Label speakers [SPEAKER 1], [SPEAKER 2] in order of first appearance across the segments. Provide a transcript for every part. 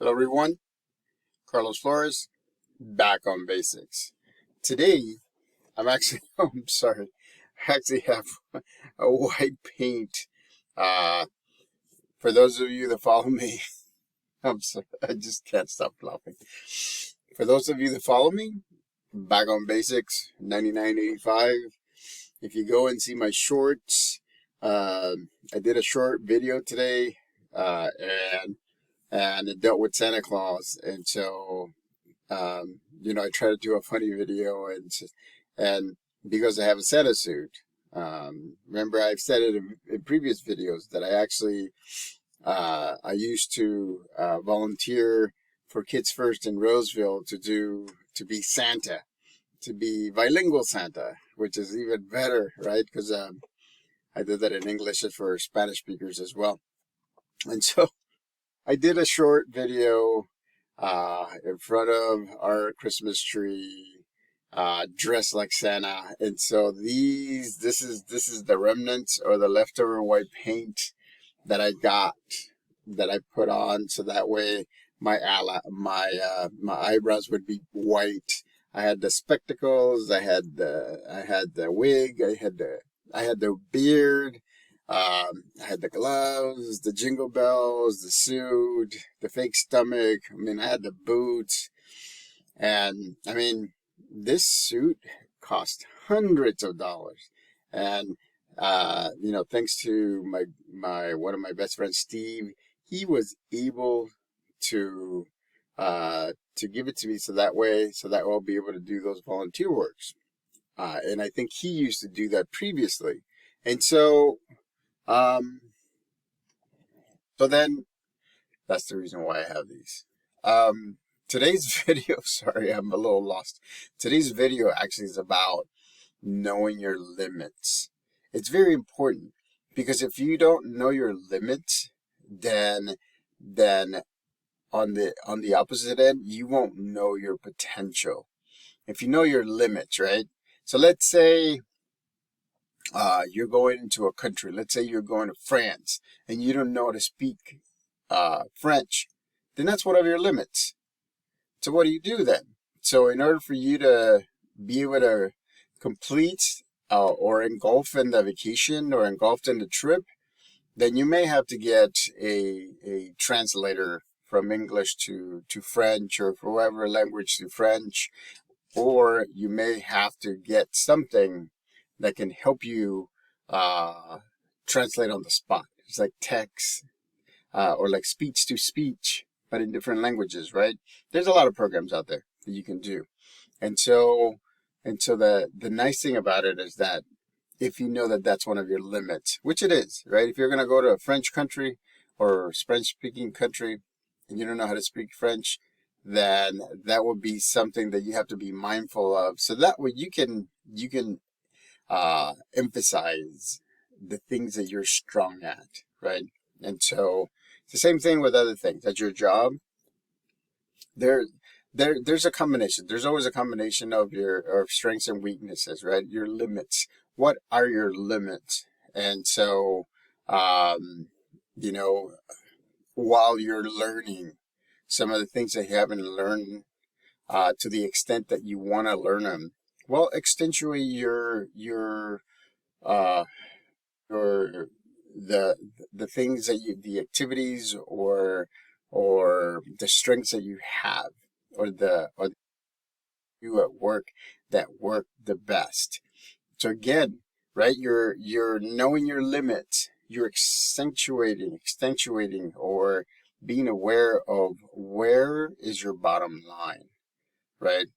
[SPEAKER 1] Hello everyone, Carlos Flores, back on basics. Today, I'm sorry, I actually have a white paint. Uh, for those of you that follow me, I'm sorry, I just can't stop laughing. For those of you that follow me, back on basics, 9985. If you go and see my shorts, I did a short video today, uh, and and it dealt with Santa Claus, and so I try to do a funny video, and because I have a Santa suit. Remember, I've said it in previous videos that I used to volunteer for Kids First in Roseville to be Santa, to be bilingual Santa, which is even better, right? Because I did that in English for Spanish speakers as well, and so I did a short video in front of our Christmas tree, dressed like Santa. And so this is the remnants or the leftover white paint that I got, that I put on, so that way my eyebrows would be white. I had the spectacles, I had the wig, I had the beard. I had the gloves, the jingle bells, the suit, the fake stomach. I mean, I had the boots. And I mean, this suit cost hundreds of dollars. And, thanks to one of my best friends, Steve, he was able to, to give it to me so that I'll be able to do those volunteer works. And I think he used to do that previously. And um, so then that's the reason why I have these. Today's video, sorry, I'm a little lost. Today's video actually is about knowing your limits. It's very important because if you don't know your limits, then on the opposite end, you won't know your potential. If you know your limits, right? So let's say you're going into a country. Let's say you're going to France and you don't know how to speak French. Then that's one of your limits. So what do you do then? So in order for you to be able to complete or engulf in the vacation or engulfed in the trip, then you may have to get a translator from English to French, or for whatever language to French, or you may have to get something that can help you translate on the spot. It's like text or like speech to speech, but in different languages, right? There's a lot of programs out there that you can do. And so the nice thing about it is that if you know that that's one of your limits, which it is, right? If you're going to go to a French country or French speaking country and you don't know how to speak French, then that would be something that you have to be mindful of. So that way you can emphasize the things that you're strong at, right? And so it's the same thing with other things. At your job, there, there's a combination. There's always a combination of your strengths and weaknesses, right? Your limits. What are your limits? And so, um, you know, while you're learning some of the things that you haven't learned to the extent that you want to learn them, well, accentuate uh, your the things that the activities or the strengths that you have, or you at work that work the best. So again, right, you're knowing your limits, you're accentuating or being aware of where is your bottom line, right?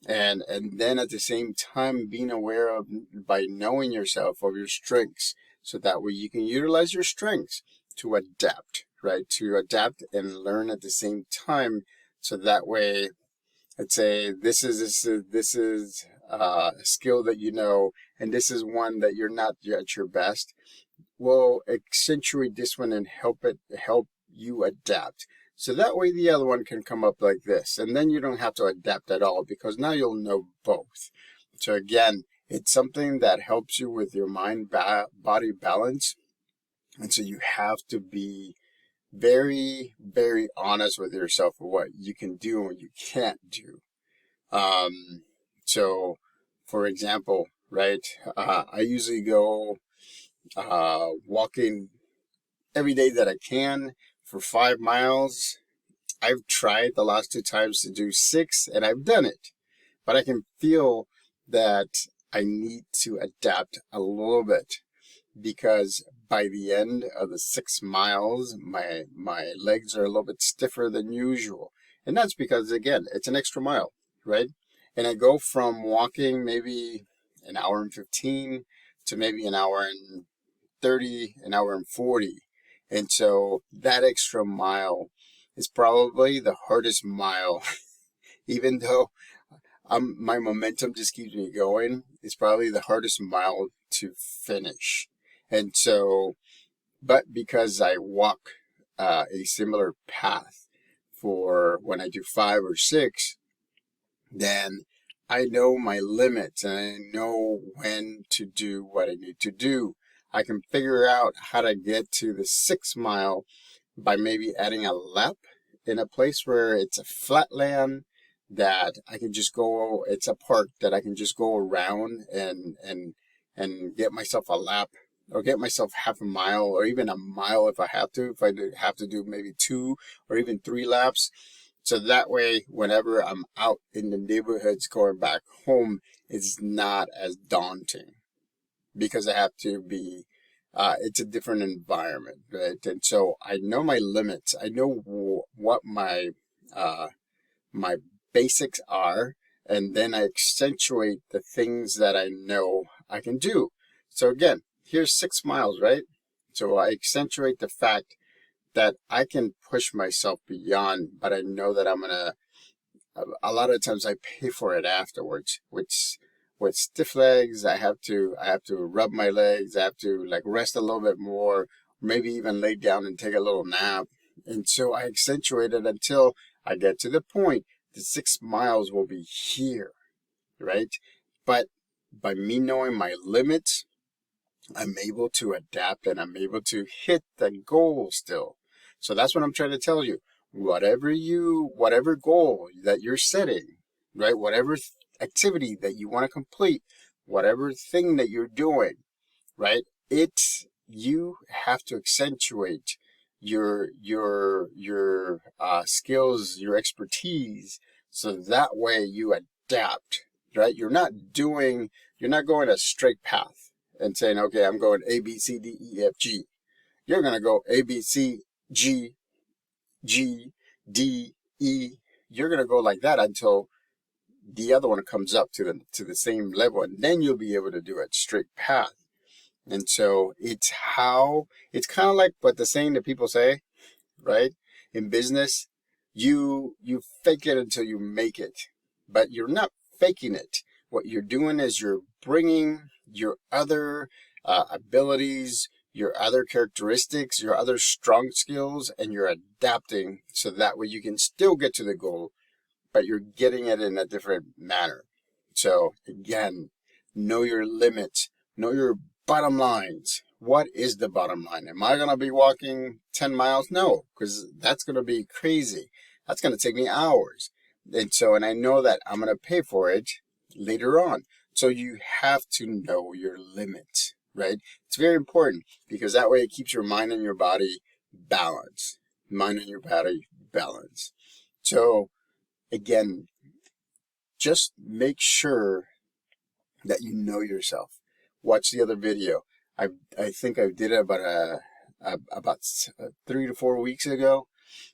[SPEAKER 1] And then at the same time being aware of, by knowing yourself, of your strengths, so that way you can utilize your strengths to adapt, right? To adapt and learn at the same time, so that way, let's say this is a skill that you know, and this is one that you're not at your best. Well, accentuate this one and help you adapt. So that way the other one can come up like this. And then you don't have to adapt at all, because now you'll know both. So again, it's something that helps you with your mind body balance. And so you have to be very, very honest with yourself of what you can do and what you can't do. So, for example, right, I usually go walking every day that I can for 5 miles. I've tried the last 2 times to do 6, and I've done it, but I can feel that I need to adapt a little bit, because by the end of the 6 miles, my legs are a little bit stiffer than usual. And that's because, again, it's an extra mile, right? And I go from walking maybe an hour and 15 to maybe an hour and 30, an hour and 40. And so that extra mile is probably the hardest mile, even though my momentum just keeps me going. It's probably the hardest mile to finish. And so, but because I walk a similar path for when I do 5 or 6, then I know my limits and I know when to do what I need to do. I can figure out how to get to the 6 mile by maybe adding a lap in a place where it's a flat land that I can just go, it's a park that I can just go around and get myself a lap, or get myself half a mile, or even a mile if I have to, if I have to do maybe 2 or even 3 laps. So that way, whenever I'm out in the neighborhoods going back home, it's not as daunting, because I have to be, it's a different environment, right? And so I know my limits. I know what my basics are, and then I accentuate the things that I know I can do. So again, here's 6 miles, right? So I accentuate the fact that I can push myself beyond, but I know that I'm gonna, a lot of times I pay for it afterwards, which with stiff legs, I have to rub my legs, I have to like rest a little bit more, maybe even lay down and take a little nap. And so I accentuate it until I get to the point the 6 miles will be here, right? But by me knowing my limits, I'm able to adapt and I'm able to hit the goal still. So that's what I'm trying to tell you. Whatever goal that you're setting, right? Whatever activity that you want to complete, whatever thing that you're doing, right? You have to accentuate your skills, your expertise, so that way you adapt, right? You're not going a straight path and saying, okay, I'm going A, B, C, D, E, F, G. You're going to go A, B, C, G, G, D, E. You're going to go like that until the other one comes up to the same level, and then you'll be able to do a straight path. And so it's kind of like what the saying that people say, right? In business, you fake it until you make it, but you're not faking it. What you're doing is you're bringing your other abilities, your other characteristics, your other strong skills, and you're adapting so that way you can still get to the goal, but you're getting it in a different manner. So again, know your limits, know your bottom lines. What is the bottom line? Am I going to be walking 10 miles? No, because that's going to be crazy. That's going to take me hours. And I know that I'm going to pay for it later on. So you have to know your limits, right? It's very important, because that way it keeps your mind and your body balanced. Mind and your body balanced. So again, just make sure that you know yourself. Watch the other video. I think I did it about 3 to 4 weeks ago.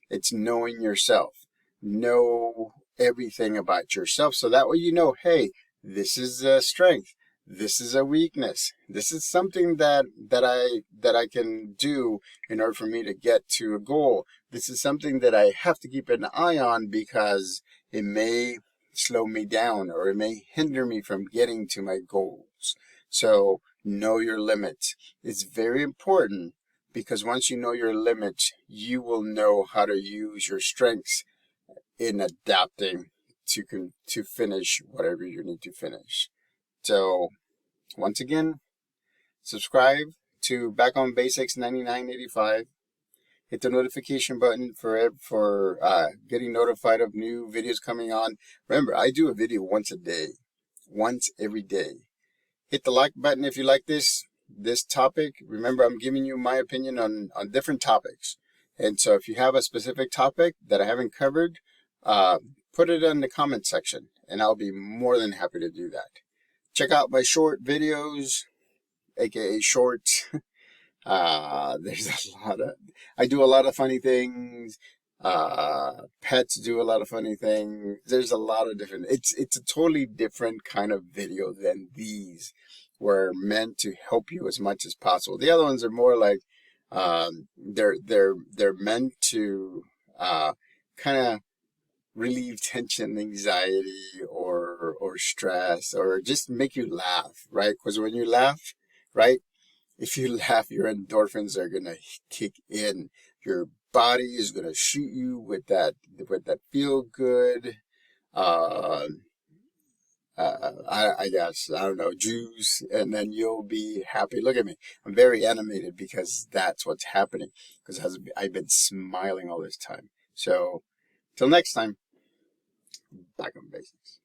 [SPEAKER 1] It's knowing yourself. Know everything about yourself, so that way you know, hey, this is a strength. This is a weakness. This is something that I can do in order for me to get to a goal. This is something that I have to keep an eye on, because it may slow me down, or it may hinder me from getting to my goals. So know your limits. It's very important, because once you know your limits, you will know how to use your strengths in adapting to finish whatever you need to finish. So once again, subscribe to Back on Basics 9985. Hit the notification button for getting notified of new videos coming on. Remember, I do a video once a day, once every day. Hit the like button if you like this topic. Remember, I'm giving you my opinion on different topics. And so if you have a specific topic that I haven't covered, put it in the comment section, and I'll be more than happy to do that. Check out my short videos, aka shorts. There's I do a lot of funny things. Pets do a lot of funny things. There's a lot of different, it's a totally different kind of video than these, were meant to help you as much as possible. The other ones are more like, they're meant to, kind of relieve tension, anxiety, or stress, or just make you laugh, right? Because when you laugh, right, if you laugh, your endorphins are gonna kick in. Your body is gonna shoot you with that feel good, I guess, I don't know, juice, and then you'll be happy. Look at me, I'm very animated because that's what's happening. Because I've been smiling all this time. So, till next time, back on basics.